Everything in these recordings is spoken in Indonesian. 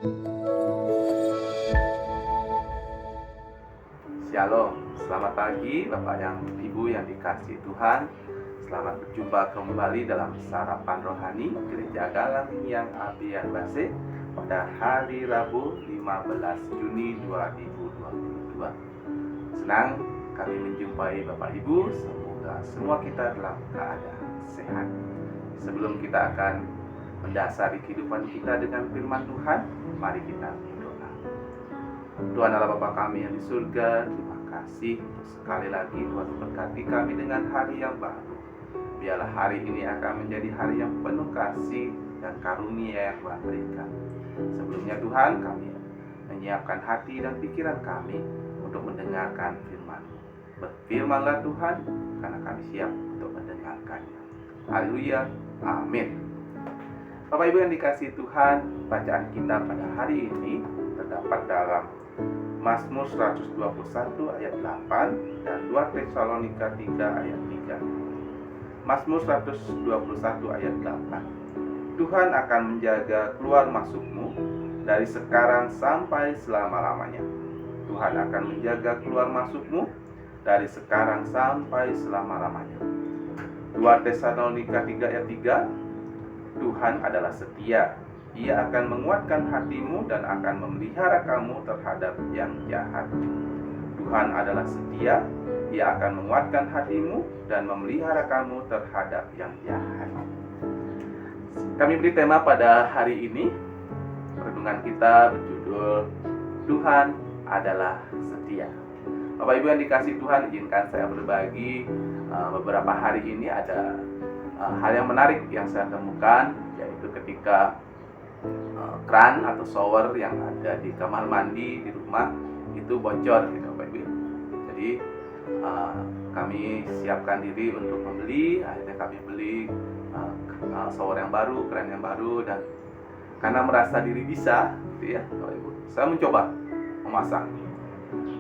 Shalom, selamat pagi Bapak yang Ibu yang dikasihi Tuhan. Selamat berjumpa kembali dalam Sarapan Rohani Gereja Galang yang Abian Base pada hari Rabu 15 Juni 2022. Senang kami menjumpai Bapak Ibu, semoga semua kita dalam keadaan sehat. Sebelum kita akan mendasari kehidupan kita dengan firman Tuhan, mari kita berdoa. Tuhan Allah Bapa kami yang di surga, terima kasih untuk sekali lagi Tuhan memberkati kami dengan hari yang baru. Biarlah hari ini akan menjadi hari yang penuh kasih dan karunia yang Tuhan berikan. Sebelumnya Tuhan, kami menyiapkan hati dan pikiran kami untuk mendengarkan firman-Mu. Berfirmanlah Tuhan, karena kami siap untuk mendengarkannya. Haleluya, amin. Bapak Ibu yang dikasihi Tuhan, bacaan kita pada hari ini terdapat dalam Mazmur 121 ayat 8 dan 2 Tesalonika 3 ayat 3. Mazmur 121 ayat 8. Tuhan akan menjaga keluar masukmu dari sekarang sampai selama-lamanya. Tuhan akan menjaga keluar masukmu dari sekarang sampai selama-lamanya. 2 Tesalonika 3 ayat 3. Tuhan adalah setia. Ia akan menguatkan hatimu dan akan memelihara kamu terhadap yang jahat. Tuhan adalah setia. Ia akan menguatkan hatimu dan memelihara kamu terhadap yang jahat. Kami beri tema pada hari ini. Renungan kita berjudul Tuhan adalah setia. Bapak Ibu yang dikasihi Tuhan, izinkan saya berbagi beberapa hari ini ada hal yang menarik yang saya temukan, yaitu ketika kran atau shower yang ada di kamar mandi di rumah itu bocor gitu Bapak Ibu. Jadi kami siapkan diri untuk membeli, akhirnya kami beli shower yang baru, kran yang baru, dan karena merasa diri bisa gitu ya Bapak Ibu, saya mencoba memasang,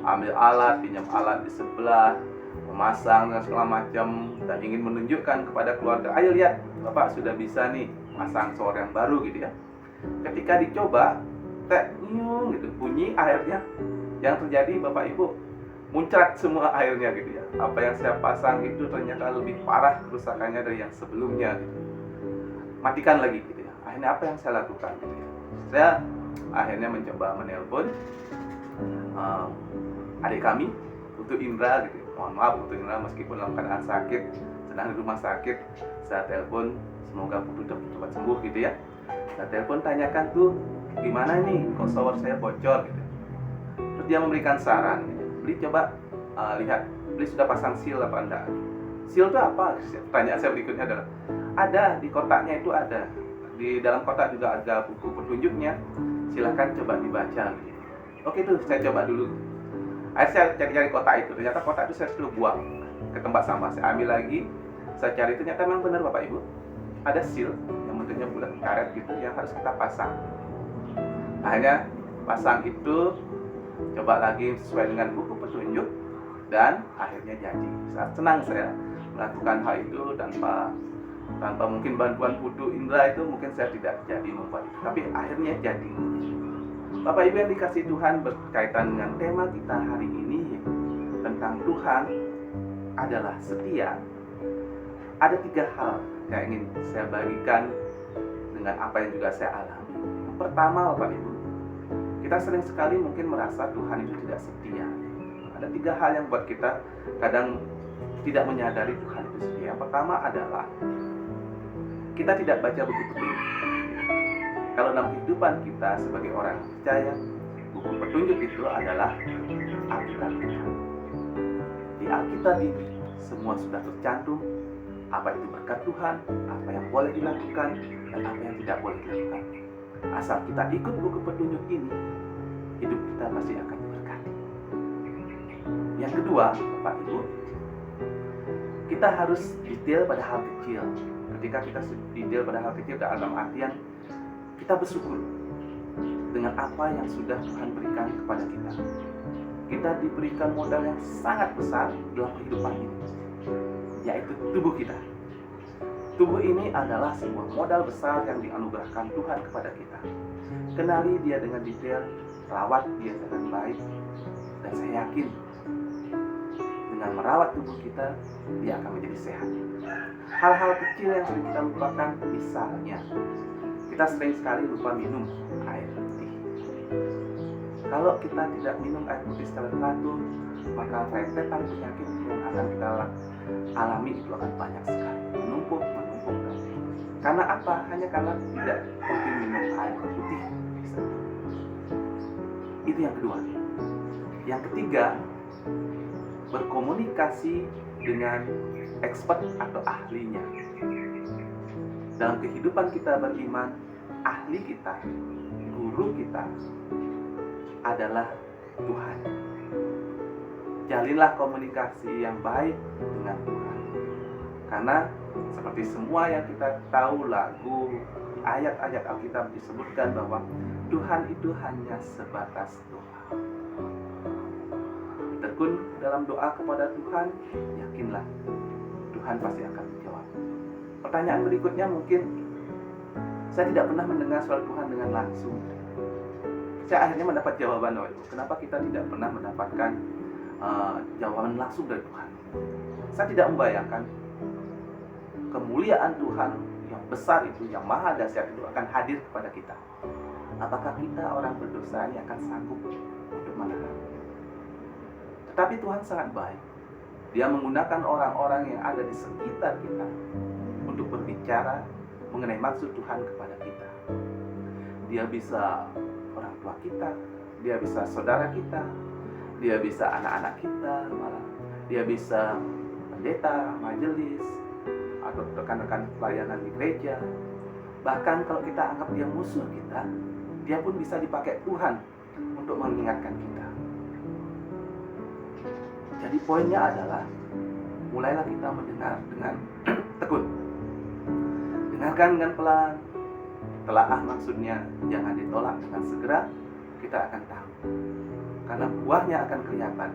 ambil alat, pinjam alat di sebelah, memasang dan segala macam, dan ingin menunjukkan kepada keluarga, ayo lihat Bapak sudah bisa nih masang shower yang baru gitu ya. Ketika dicoba, nyung gitu bunyi airnya, yang terjadi Bapak Ibu, muncrat semua airnya gitu ya. Apa yang saya pasang itu ternyata lebih parah kerusakannya dari yang sebelumnya gitu. Matikan lagi gitu ya. Akhirnya apa yang saya lakukan gitu ya, saya akhirnya mencoba menelpon adik kami, Putu Indra gitu. Mohon maaf Putu Indra, meskipun dalam keadaan sakit, sedang di rumah sakit, saya telepon, semoga Putu cepat sembuh gitu ya. Saya telepon tanyakan tuh, gimana nih kok shower saya bocor gitu. Terus dia memberikan saran gitu. Beli coba lihat, beli sudah pasang seal apa enggak. Seal itu apa? Pertanyaan saya berikutnya adalah, ada di kotaknya itu ada. Di dalam kotak juga ada buku petunjuknya. Silahkan coba dibaca gitu. Oke tuh, saya coba dulu. Akhirnya saya cari-cari kotak itu. Ternyata kotak itu saya sudah buang ke tempat sampah. Saya ambil lagi, saya cari, ternyata memang benar Bapak Ibu, ada seal yang bentuknya bulat karet gitu yang harus kita pasang. Akhirnya pasang itu, coba lagi sesuai dengan buku petunjuk, dan akhirnya jadi. Saat senang saya melakukan hal itu tanpa mungkin bantuan Putu Indra itu mungkin saya tidak jadi membuat itu, tapi akhirnya jadi. Bapak Ibu yang dikasihi Tuhan, berkaitan dengan tema kita hari ini tentang Tuhan adalah setia. Ada 3 hal yang ingin saya bagikan dengan apa yang juga saya alami. Yang pertama Bapak Ibu, kita sering sekali mungkin merasa Tuhan itu tidak setia. Ada 3 hal yang buat kita kadang tidak menyadari Tuhan itu setia. Yang pertama adalah kita tidak baca buku petunjuk. Kalau dalam kehidupan kita sebagai orang yang percaya, buku petunjuk itu adalah Alkitab kita. Di Alkitab ini semua sudah tercantum, apa itu berkat Tuhan, apa yang boleh dilakukan, dan apa yang tidak boleh dilakukan. Asal kita ikut buku petunjuk ini, hidup kita pasti akan diberkati. Yang kedua, Bapak Ibu, kita harus detail pada hal kecil. Ketika kita detail pada hal kecil, dalam artian kita bersyukur dengan apa yang sudah Tuhan berikan kepada kita. Kita diberikan modal yang sangat besar dalam kehidupan ini, yaitu tubuh kita. Tubuh ini adalah sebuah modal besar yang dianugerahkan Tuhan kepada kita. Kenali dia dengan detail, rawat dia dengan baik, dan saya yakin dengan merawat tubuh kita, dia akan menjadi sehat. Hal-hal kecil yang sering kita lupakan, misalnya kita sering sekali lupa minum air putih. Kalau kita tidak minum air putih secara teratur, maka rentetan penyakit yang akan kita alami itu akan banyak sekali, menumpuk. Karena apa? Hanya karena tidak rutin minum air putih. Itu yang kedua. Yang ketiga, berkomunikasi dengan expert atau ahlinya. Dalam kehidupan kita beriman, ahli kita, guru kita adalah Tuhan. Jalinlah komunikasi yang baik dengan Tuhan. Karena seperti semua yang kita tahu, lagu, ayat-ayat Alkitab disebutkan bahwa Tuhan itu hanya sebatas doa. Tekun dalam doa kepada Tuhan, yakinlah Tuhan pasti akan menjawab. Pertanyaan berikutnya mungkin, saya tidak pernah mendengar suara Tuhan dengan langsung. Saya akhirnya mendapat jawaban, kenapa kita tidak pernah mendapatkan jawaban langsung dari Tuhan. Saya tidak membayangkan kemuliaan Tuhan yang besar itu, yang maha dahsyat itu akan hadir kepada kita. Apakah kita orang berdosa ini akan sanggup untuk menahan? Tetapi Tuhan sangat baik. Dia menggunakan orang-orang yang ada di sekitar kita untuk berbicara mengenai maksud Tuhan kepada kita. Dia bisa orang tua kita, dia bisa saudara kita, dia bisa anak-anak kita, malah dia bisa pendeta, majelis, atau rekan-rekan pelayanan di gereja. Bahkan kalau kita anggap dia musuh kita, dia pun bisa dipakai Tuhan untuk mengingatkan kita. Jadi poinnya adalah, mulailah kita mendengar dengan tekun. Dengarkan dengan pelan, telaah maksudnya, jangan ditolak dengan segera, kita akan tahu. Karena buahnya akan kelihatan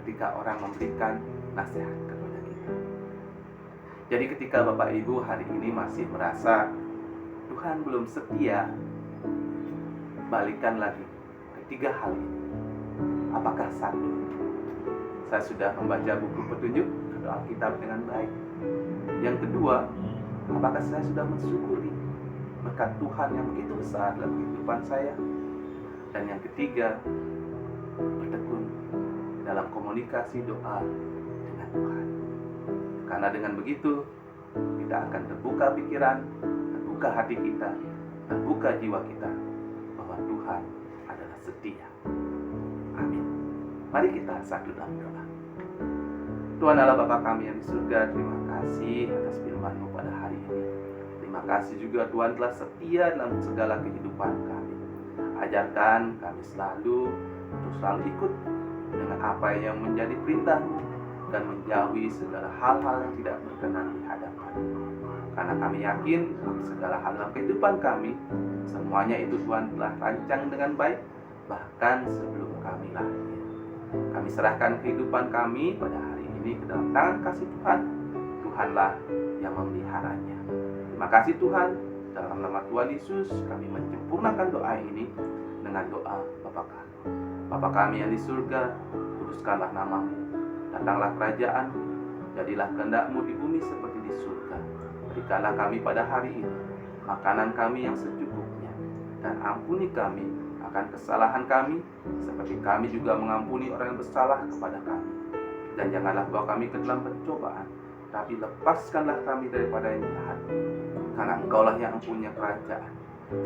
ketika orang memberikan nasihat kepada kita. Jadi ketika Bapak Ibu hari ini masih merasa Tuhan belum setia, balikkan lagi ketiga hal ini. Apakah satu, saya sudah membaca buku petunjuk atau Alkitab dengan baik? Yang kedua, apakah saya sudah mensyukuri berkat Tuhan yang begitu besar dalam kehidupan saya? Dan yang ketiga, bertekun dalam komunikasi doa dengan Tuhan. Karena dengan begitu, kita akan terbuka pikiran, terbuka hati kita, terbuka jiwa kita, bahwa Tuhan adalah setia. Amin. Mari kita satu dalam doa. Tuhan Allah Bapa kami yang di surga, terima kasih atas firman-Mu pada hari ini. Terima kasih juga Tuhan telah setia dalam segala kehidupan kami. Ajarkan kami selalu untuk selalu ikut dengan apa yang menjadi perintah-Mu dan menjauhi segala hal-hal yang tidak berkenan di hadapan-Mu. Karena kami yakin segala hal dalam kehidupan kami, semuanya itu Tuhan telah rancang dengan baik, bahkan sebelum kami lahir. Kami serahkan kehidupan kami pada hari ini ke dalam tangan kasih Tuhan. Tuhanlah yang memeliharanya. Terima kasih Tuhan, dalam nama Tuhan Yesus kami menyempurnakan doa ini dengan doa Bapa kami. Bapa kami yang di surga, kuduskanlah nama-Mu, datanglah kerajaan-Mu, jadilah kehendak-Mu di bumi seperti di surga. Berikanlah kami pada hari ini makanan kami yang secukupnya, dan ampuni kami akan kesalahan kami, seperti kami juga mengampuni orang yang bersalah kepada kami. Dan janganlah bawa kami ke dalam pencobaan, tapi lepaskanlah kami daripada yang jahat. Karena Engkaulah yang mempunyai kerajaan,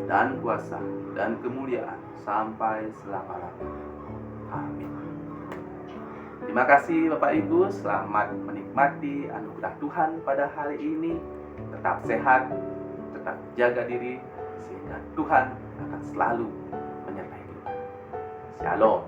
dan kuasa, dan kemuliaan, sampai selama-lamanya. Amin. Terima kasih Bapak Ibu, selamat menikmati anugerah Tuhan pada hari ini. Tetap sehat, tetap jaga diri, sehingga Tuhan akan selalu menyertai kita. Shalom.